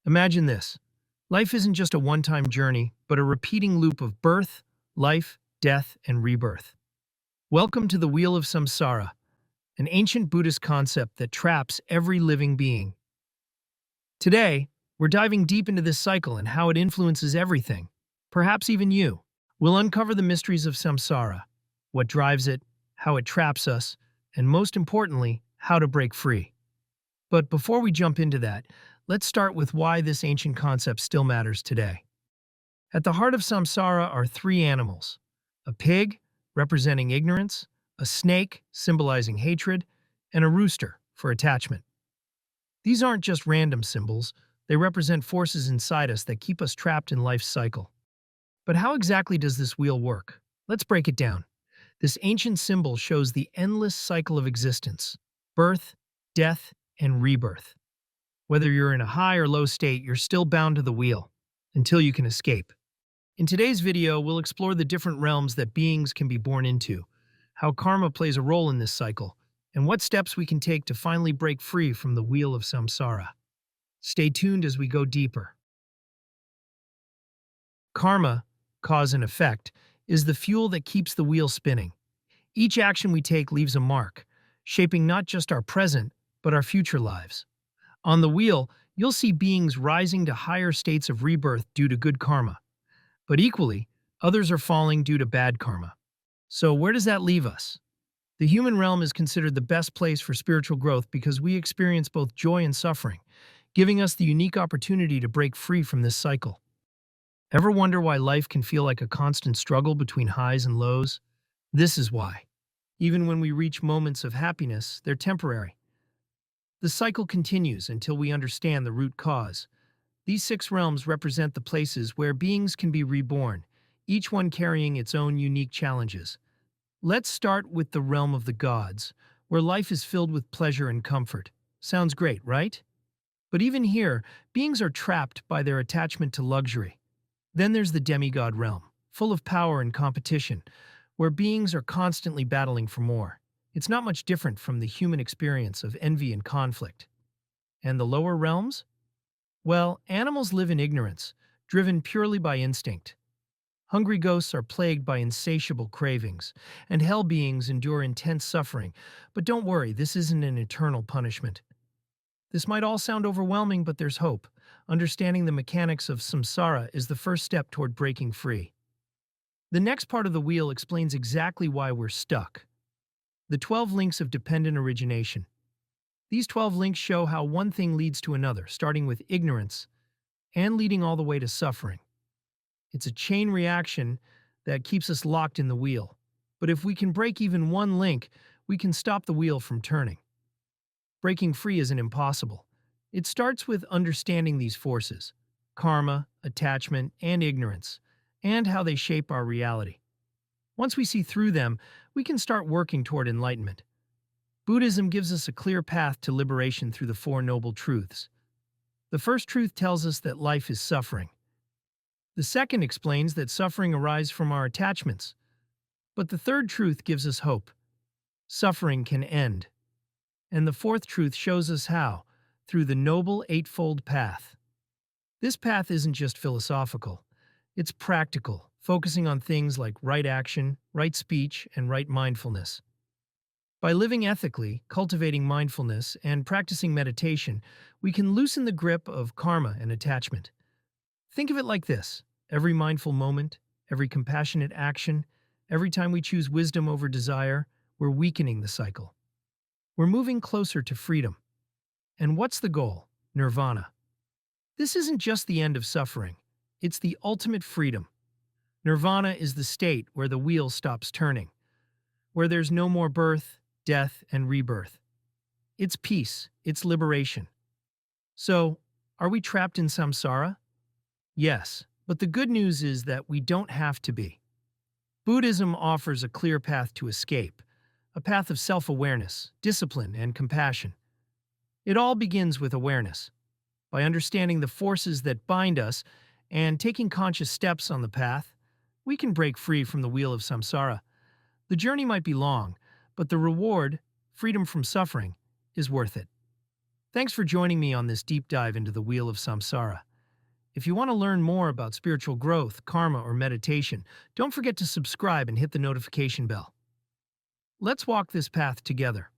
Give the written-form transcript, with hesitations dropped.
Imagine this. Life isn't just a one-time journey, but a repeating loop of birth, life, death, and rebirth. Welcome to the Wheel of Samsara, an ancient Buddhist concept that traps every living being. Today, we're diving deep into this cycle and how it influences everything, perhaps even you. We'll uncover the mysteries of samsara, what drives it, how it traps us, and most importantly, how to break free. But before we jump into that, let's start with why this ancient concept still matters today. At the heart of samsara are three animals: a pig, representing ignorance, a snake, symbolizing hatred, and a rooster, for attachment. These aren't just random symbols, they represent forces inside us that keep us trapped in life's cycle. But how exactly does this wheel work? Let's break it down. This ancient symbol shows the endless cycle of existence: birth, death, and rebirth. Whether you're in a high or low state, you're still bound to the wheel, until you can escape. In today's video, we'll explore the different realms that beings can be born into, how karma plays a role in this cycle, and what steps we can take to finally break free from the wheel of samsara. Stay tuned as we go deeper. Karma, cause and effect, is the fuel that keeps the wheel spinning. Each action we take leaves a mark, shaping not just our present, but our future lives. On the wheel, you'll see beings rising to higher states of rebirth due to good karma. But equally, others are falling due to bad karma. So where does that leave us? The human realm is considered the best place for spiritual growth because we experience both joy and suffering, giving us the unique opportunity to break free from this cycle. Ever wonder why life can feel like a constant struggle between highs and lows? This is why. Even when we reach moments of happiness, they're temporary. The cycle continues until we understand the root cause. These six realms represent the places where beings can be reborn, each one carrying its own unique challenges. Let's start with the realm of the gods, where life is filled with pleasure and comfort. Sounds great, right? But even here, beings are trapped by their attachment to luxury. Then there's the demigod realm, full of power and competition, where beings are constantly battling for more. It's not much different from the human experience of envy and conflict. And the lower realms? Well, animals live in ignorance, driven purely by instinct. Hungry ghosts are plagued by insatiable cravings, and hell beings endure intense suffering. But don't worry, this isn't an eternal punishment. This might all sound overwhelming, but there's hope. Understanding the mechanics of samsara is the first step toward breaking free. The next part of the wheel explains exactly why we're stuck. The 12 links of dependent origination. These 12 links show how one thing leads to another, starting with ignorance and leading all the way to suffering. It's a chain reaction that keeps us locked in the wheel. But if we can break even one link, we can stop the wheel from turning. Breaking free isn't impossible. It starts with understanding these forces: karma, attachment, and ignorance, and how they shape our reality. Once we see through them, we can start working toward enlightenment. Buddhism gives us a clear path to liberation through the Four Noble Truths. The first truth tells us that life is suffering. The second explains that suffering arises from our attachments. But the third truth gives us hope. Suffering can end. And the fourth truth shows us how, through the Noble Eightfold Path. This path isn't just philosophical. It's practical, focusing on things like right action, right speech, and right mindfulness. By living ethically, cultivating mindfulness, and practicing meditation, we can loosen the grip of karma and attachment. Think of it like this: every mindful moment, every compassionate action, every time we choose wisdom over desire, we're weakening the cycle. We're moving closer to freedom. And what's the goal? Nirvana. This isn't just the end of suffering. It's the ultimate freedom. Nirvana is the state where the wheel stops turning, where there's no more birth, death, and rebirth. It's peace, it's liberation. So, are we trapped in samsara? Yes, but the good news is that we don't have to be. Buddhism offers a clear path to escape, a path of self-awareness, discipline, and compassion. It all begins with awareness. By understanding the forces that bind us and taking conscious steps on the path, we can break free from the wheel of samsara. The journey might be long, but the reward, freedom from suffering, is worth it. Thanks for joining me on this deep dive into the Wheel of Samsara. If you want to learn more about spiritual growth, karma, or meditation, don't forget to subscribe and hit the notification bell. Let's walk this path together.